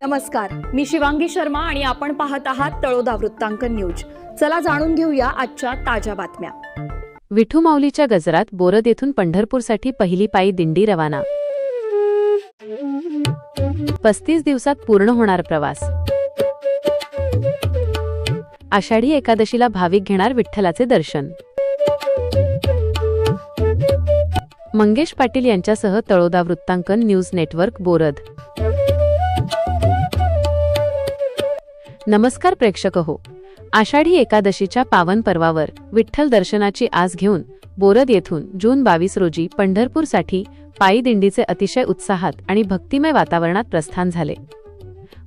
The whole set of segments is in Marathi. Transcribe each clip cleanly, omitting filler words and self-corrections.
नमस्कार, मी शिवांगी शर्मा आणि आपण पाहत आहात तळोदा वृत्तांकन न्यूज। चला जाणून घेऊया आजच्या ताज्या बातम्या। विठू माऊलीच्या गजरात बोरद येथून पंढरपूरसाठी पहिली पायी दिंडी रवाना। 35 दिवसात पूर्ण होणार प्रवास। आषाढी एकादशीला भाविक घेणार विठ्ठलाचे दर्शन। मंगेश पाटील यांच्यासह तळोदा वृत्तांकन न्यूज नेटवर्क बोरद। नमस्कार प्रेक्षक हो, आषाढी एकादशीच्या पावन पर्वावर विठ्ठल दर्शनाची आस घेऊन बोरद येथून जून 22 रोजी पंढरपूरसाठी पायी दिंडीचे अतिशय उत्साहात आणि भक्तिमय वातावरणात प्रस्थान झाले।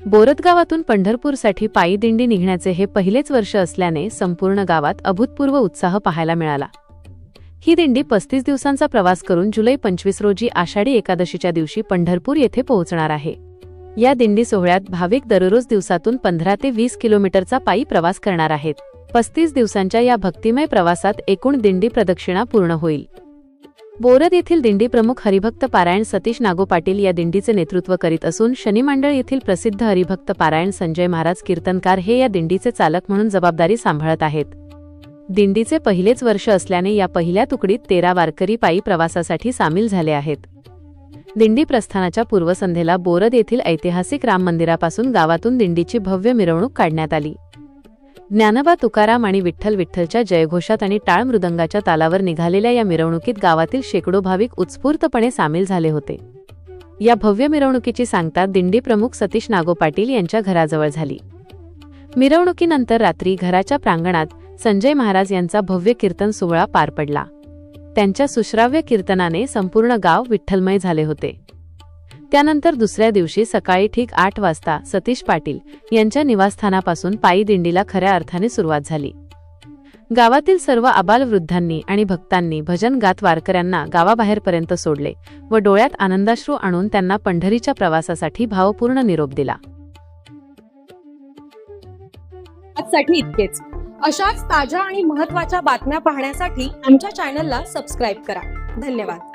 बोरद गावातून पंढरपूरसाठी पायी दिंडी निघण्याचे हे पहिलेच वर्ष असल्याने संपूर्ण गावात अभूतपूर्व उत्साह पाहायला मिळाला। ही दिंडी 35 दिवसांचा प्रवास करून जुलै 25 रोजी आषाढी एकादशीच्या दिवशी पंढरपूर येथे पोहोचणार आहे। या दिंडी सोहळ्यात भाविक दररोज दिवसातून 15 ते 20 किलोमीटरचा पायी प्रवास करणार आहेत। 35 दिवसांच्या या भक्तिमय प्रवासात एकूण दिंडी प्रदक्षिणा पूर्ण होईल। बोरद येथील दिंडी प्रमुख हरिभक्त पारायण सतीश नागो पाटील या दिंडीचे नेतृत्व करीत असून शनी मंडळ येथील प्रसिद्ध हरिभक्त पारायण संजय महाराज कीर्तनकार हे या दिंडीचे चालक म्हणून जबाबदारी सांभाळत आहेत। दिंडीचे पहिलेच वर्ष असल्याने या पहिल्या तुकडीत 13 वारकरी पायी प्रवासासाठी सामील झाले आहेत। दिंडी प्रस्थानाच्या पूर्वसंध्येला बोरद येथील ऐतिहासिक राम मंदिरापासून गावातून दिंडीची भव्य मिरवणूक काढण्यात आली। ज्ञानोबा तुकाराम आणि विठ्ठल विठ्ठलच्या जयघोषात आणि टाळ मृदंगाच्या तालावर निघालेल्या या मिरवणुकीत गावातील शेकडो भाविक उत्स्फूर्तपणे सामील झाले होते। या भव्य मिरवणुकीची सांगता दिंडी प्रमुख सतीश नागो पाटील यांच्या घराजवळ झाली। मिरवणुकीनंतर रात्री घराच्या प्रांगणात संजय महाराज यांचा भव्य कीर्तन सोहळा पार पडला। त्यांच्या सुश्राव्य कीर्तनाने संपूर्ण गाव विठ्ठलमय झाले होते। त्यानंतर दुसऱ्या दिवशी सकाळी ठीक 8 वाजता सतीश पाटील यांच्या निवासस्थानापासून पायी दिंडीला खऱ्या अर्थाने सुरुवात झाली। गावातील सर्व आबालवृद्धांनी आणि भक्तांनी भजन गात वारकऱ्यांना गावाबाहेरपर्यंत सोडले व डोळ्यात आनंदाश्रू आणून त्यांना पंढरीच्या प्रवासासाठी भावपूर्ण निरोप दिला। आजसाठी इतकेच। अशाच ताज्या आणि महत्त्वाच्या बातम्या पाहण्यासाठी आमच्या चॅनलला सबस्क्राइब करा। धन्यवाद।